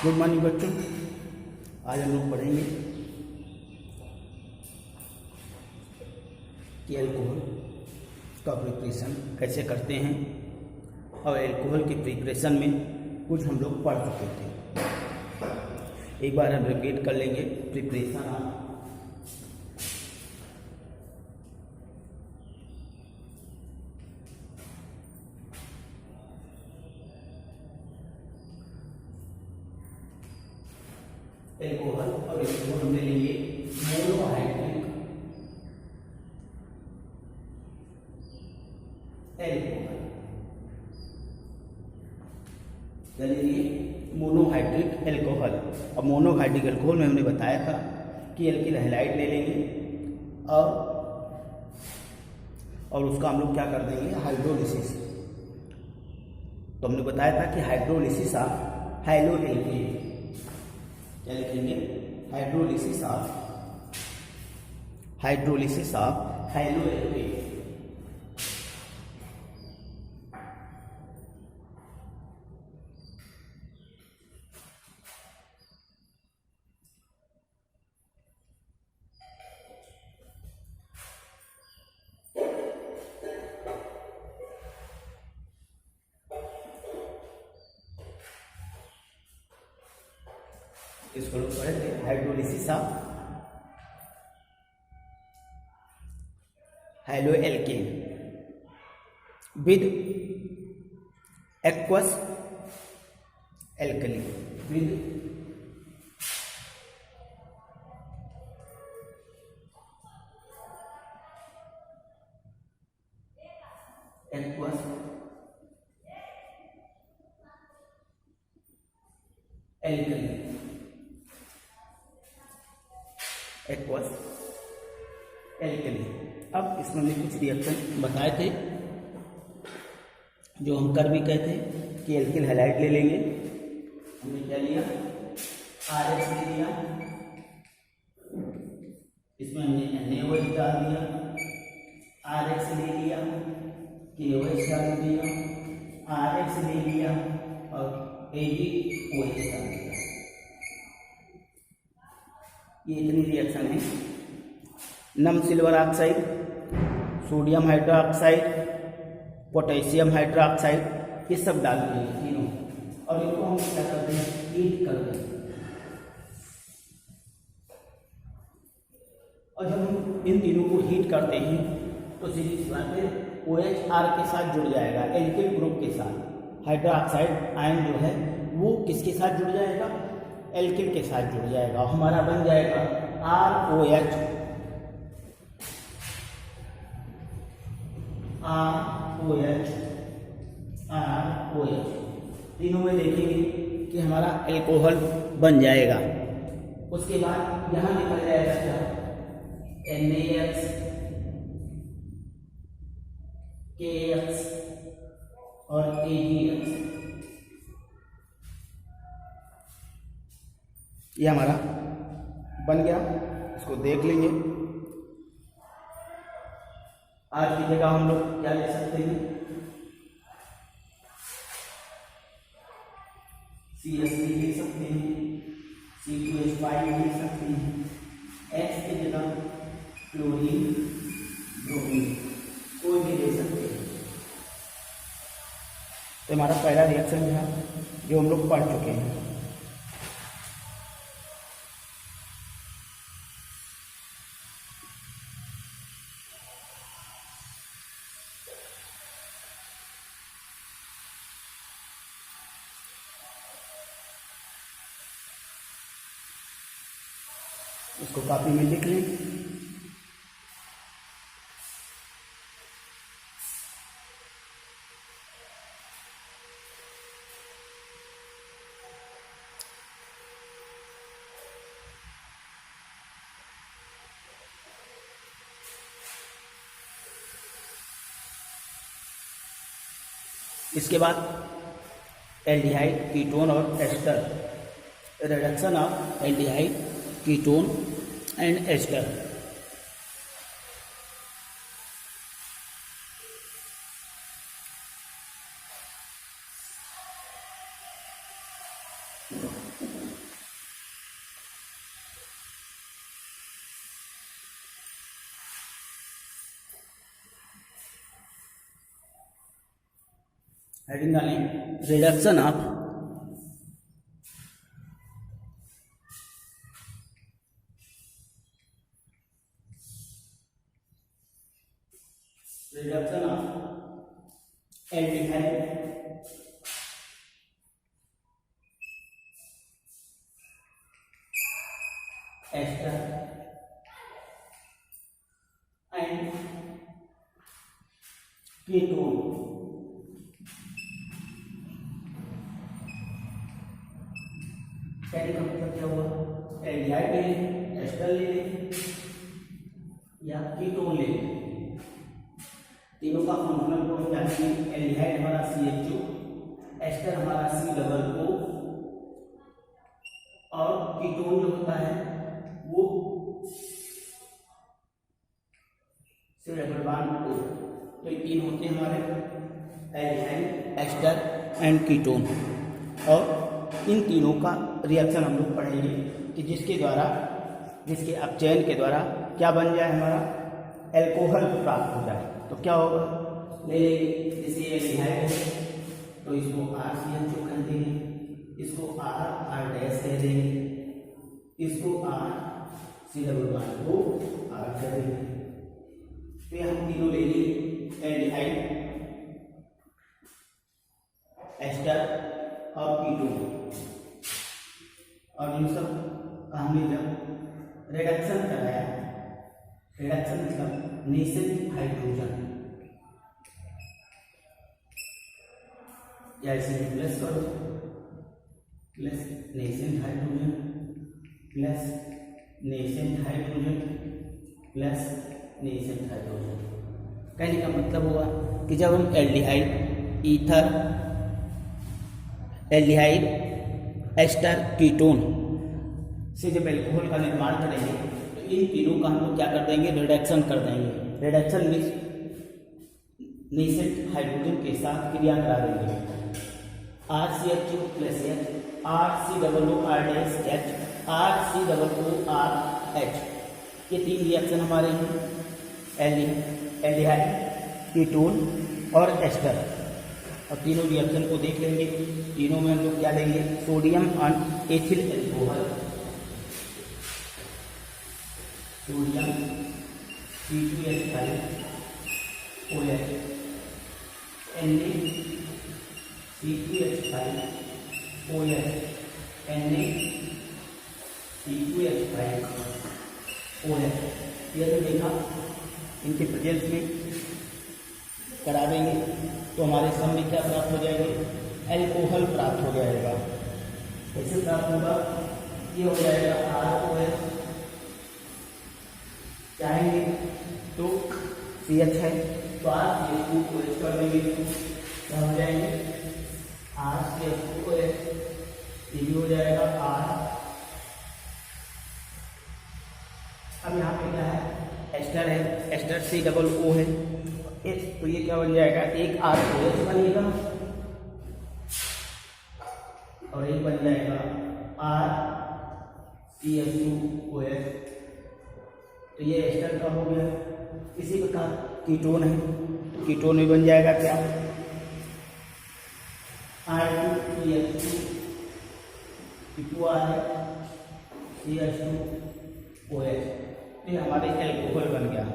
Good morning बच्चों। आज हम लोग पढ़ेंगे कि अल्कोहल का प्रिपरेशन कैसे करते हैं, और अल्कोहल के प्रिपरेशन में कुछ हम लोग पढ़ चुके थे। एक बार हम रिपीट कर लेंगे प्रिपरेशन ऑफ एल्कोहल, और इसको हम ले लेंगे मोनोहाइड्रिक एल्कोहल। चलिए मोनोहाइड्रिक एल्कोहल। अब मोनोहाइड्रिक एल्कोहल में हमने बताया था कि एल्किल हैलाइड ले लेंगे और उसका हम लोग क्या कर देंगे, हाइड्रोलिसिस। तो हमने बताया था कि हाइड्रोलिसिस ऑफ हैलो एल्केन, क्या लिखेंगे, हाइड्रोलिसिस ऑफ हैलो एल्केन। इसको लोग पढ़ेंगे hydrolysis of halo alkane with aqueous alkali, with aqueous alkali, aqueous alkali. अब इसमें हमने कुछ रिएक्शन बताए थे जो हम कर भी कहते हैं कि एल्किल हैलाइड ले लेंगे। हमने क्या लिया, RH ले लिया, इसमें हमने NaOH डाल दिया, RH ले लिया, KOH डाल दिया, RH ले लिया और AgOH डाल दिया। ये इतनी रिएक्शन है। नम silver oxide, sodium hydroxide, potassium hydroxide, ये सब डाल दिए तीनों, और इनको हम क्या करते हैं, हीट करते हैं। और जब हम इन तीनों को हीट करते हैं तो सीधी सी बात है, OHR के साथ जुड़ जाएगा, एल्किल ग्रुप के साथ। हाइड्रोक्साइड आयन जो है वो किसके साथ जुड़ जाएगा, एल्किल के साथ जुड़ जाएगा। हमारा बन जाएगा ROH, तीनों में देखेंगे कि हमारा अल्कोहल बन जाएगा। उसके बाद यहां निकल जाएगा क्या, NaX, KX और AgX। ये हमारा बन गया। इसको देख लेंगे। आज की जगह हम लोग क्या ले सकते हैं, CH3 ले सकते हैं, C2H5 ले सकते हैं, X की जगह क्लोरीन, ब्रोमीन, कोई भी ले सकते हैं। तो हमारा पहला रिएक्शन था जो हम लोग पढ़ चुके हैं। इसको कॉपी में लिख लें। इसके बाद एल्डिहाइड, कीटोन और ester, reduction of aldehyde, ketone and ester. Heading डालें reduction of aldehyde ester and ketone. कहने का मतलब क्या हुआ, एल्डिहाइड ले लें, एस्टर ले लें या कीटोन ले लें, तीनों का फंक्शनल ग्रुप जानिए। एल्डिहाइड हमारा CH2, एस्टर हमारा C+O और कीटोन जो होता है वो C+O। तो ये तीन होते हैं हमारे एल्डिहाइड, एस्टर एंड कीटोन। और इन तीनों का रिएक्शन हम लोग पढ़ेंगे कि जिसके अपचयन के द्वारा क्या बन जाए, हमारा एल्कोहल प्राप्त हो जाए। तो क्या होगा, ले लेंगे जैसे एल्डिहाइड है तो इसको RCH2 कह देंगे, इसको R कह देंगे, इसको CH2O कह देंगे। तो हम तीनों ले लेंगे एल्डिहाइड, एस्टर और कीटोन। और इन सब का हमने जब रिडक्शन कराया, रिडक्शन मतलब नेसेंट हाइड्रोजन, या इसे प्लस करो, plus nascent hydrogen, plus nascent hydrogen, plus nascent hydrogen. कहने का मतलब हुआ कि जब हम aldehyde, ether, aldehyde, ester, ketone से जब एल्कोहल का निर्माण करेंगे तो इन तीनों का हम लोग क्या कर देंगे, रिडक्शन कर देंगे। रिडक्शन में नेसेंट हाइड्रोजन के साथ क्रिया करा देंगे, RCH2 plus H, RCOORH, RCOORH। ये तीन रिएक्शन हमारे हैं, एल्डिहाइड, कीटोन और एस्टर। और तीनों रिएक्शन को देख लेंगे। तीनों में हम लोग क्या लेंगे, सोडियम और ethyl alcohol, sodium C2H5OH, Na C2H5OH। यह जो देखा इनके प्रेजेंस में करा देंगे तो हमारे सम में क्या प्राप्त हो जाएंगे, एल्कोहल प्राप्त हो जाएगा। कैसे प्राप्त होगा, ये हो जाएगा ROH, चाहेंगे तो CH है तो RCH2OH कर देंगे, क्या हो जाएंगे RCH2OH, ये भी हो जाएगा R। अब यहाँ पे क्या है, एस्टर है, एस्टर COO है, तो ये क्या बन जाएगा, एक ROH बनेगा और एक बन जाएगा RCH2OH। तो ये एस्टर का हो गया। इसी प्रकार कीटोन है, तो कीटोन में बन जाएगा क्या, R2CH2, C2R है, CH2OH। तो ये हमारे एल्कोहल बन गया।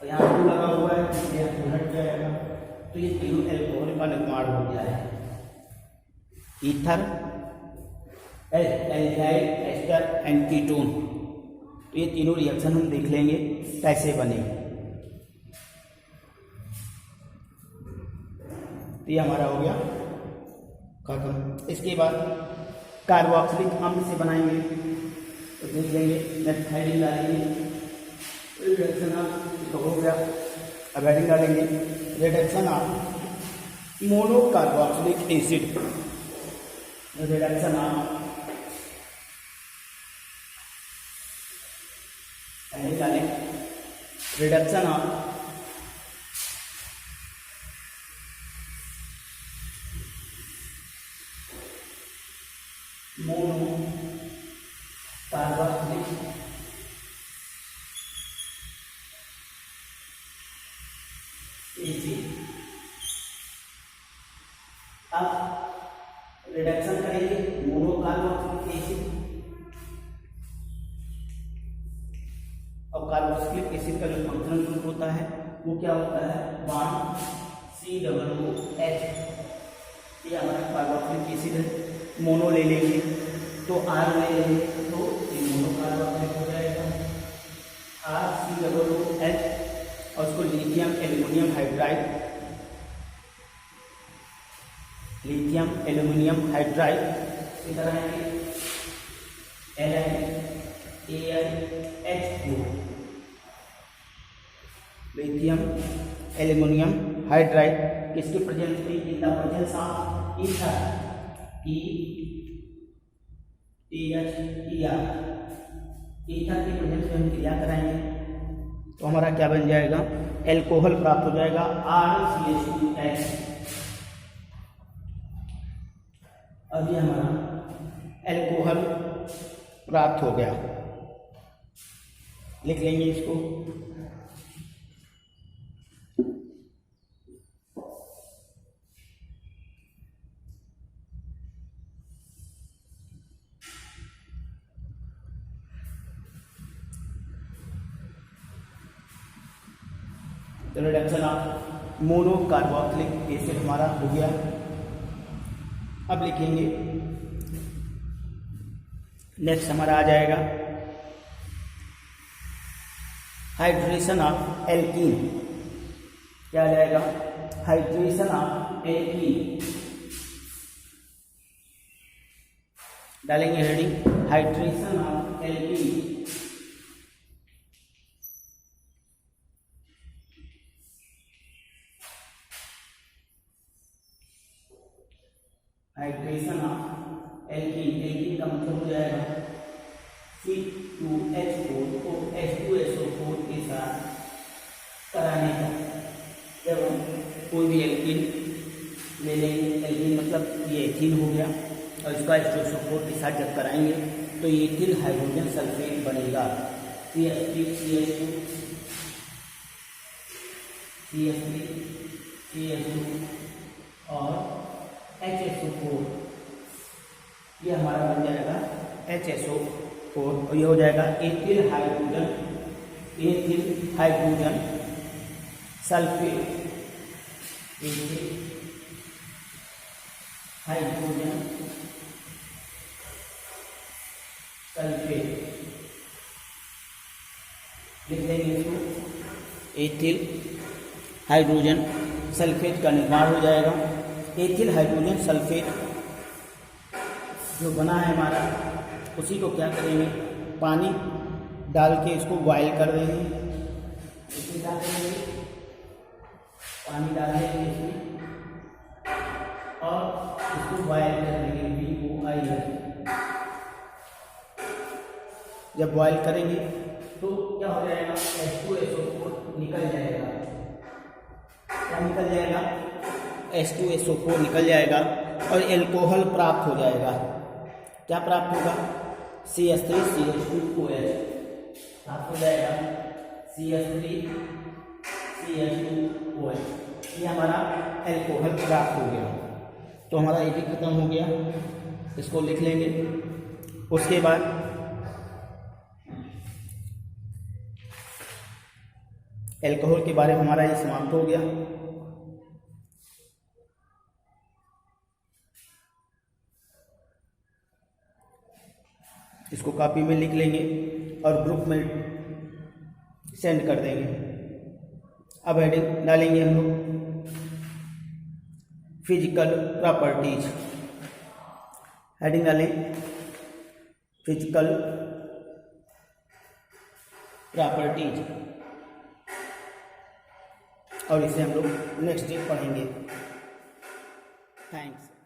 और यहाँ 2 लगा हुआ है, इसलिए यहाँ हट जाएगा। तो ये तीनों एल्कोहल का निर्माण हो गया है, ether, aldehyde, ester and ketone. तो ये तीनों रिएक्शन हम देख लेंगे कैसे बने। तो ये हमारा हो गया खत्म। इसके बाद कार्बोक्सिलिक अम्ल से बनाएंगे, तो देख लेंगे, नेक्स्ट हेडिंग डालेंगे रिडक्शन ऑफ, तो हो गया। अब हेडिंग डालेंगे reduction of monocarboxylic acid, reduction of, heading डालें reduction of mono carboxylic acid. अब रिडक्शन करेंगे मोनोकार्बोक्सिलिक एसिड और कार्बोक्सिलिक एसिड का जो फंक्शनल ग्रुप होता है वो क्या होता है, बॉन्ड COOH। ये हमारा कार्बोक्सिलिक एसिड है। मोनो ले लेंगे तो R ले लेंगे तो ये मोनोकार्बोक्सिलिक हो जाएगा RCOOH, और उसको lithium aluminium hydride, lithium aluminium hydride इधर आएंगे LiAlH2, लिथियम एल्युमिनियम हाइड्राइड किसके प्रेजेंस में, in the presence of ether, ether के प्रेजेंस में हम क्रिया कराएंगे तो हमारा क्या बन जाएगा, एल्कोहल प्राप्त हो जाएगा RCH2H। अब ये हमारा एल्कोहल प्राप्त हो गया, लिख लेंगे इसको। तो रिडक्शन ऑफ मोनोकार्बोक्सिलिक एसिड हमारा हो गया। अब लिखेंगे नेक्स्ट हमारा आ जाएगा हाइड्रेशन ऑफ एल्कीन। क्या आ जाएगा, हाइड्रेशन ऑफ एल्कीन। डालेंगे heading hydration of alkene. Hydration of alkene, alkene का मतलब हो जाएगा C2H4 को H2SO4 के साथ कराने का। जब हम कोई भी एल्कीन ले लेंगे, एल्कीन मतलब ये एथीन हो गया, और इसका H2SO4 के साथ जब कराएंगे तो ये एथिल हाइड्रोजन सल्फेट बनेगा, CH3CH2 CH3CH2 और HSO4, ये हमारा बन जाएगा HSO4, और ये हो जाएगा ethyl hydrogen sulphate, ethyl hydrogen sulphate लिख देंगे इसको। एथिल हाइड्रोजन सल्फेट का निर्माण हो जाएगा। एथिल हाइड्रोजन सल्फेट जो बना है हमारा, उसी को क्या करेंगे, पानी डाल के इसको बॉयल कर देंगे। इसमें क्या करेंगे, पानी डाल देंगे इसमें और इसको बॉयल कर देंगे, BOIL। जब बॉयल करेंगे तो क्या हो जाएगा, H2SO4 निकल जाएगा। क्या निकल जाएगा, H2SO4 निकल जाएगा और एल्कोहल प्राप्त हो जाएगा। क्या प्राप्त होगा, CH3CH2OH प्राप्त हो जाएगा, CH3CH2OH। ये हमारा एल्कोहल प्राप्त हो गया। तो हमारा ये भी खत्म हो गया, इसको लिख लेंगे। उसके बाद एल्कोहल के बारे में हमारा ये समाप्त हो गया। इसको कॉपी में लिख लेंगे और ग्रुप में सेंड कर देंगे। अब हेडिंग डालेंगे हम लोग फिजिकल प्रॉपर्टीज। हेडिंग डालें फिजिकल प्रॉपर्टीज, और इसे हम लोग नेक्स्ट डे पढ़ेंगे। थैंक्स।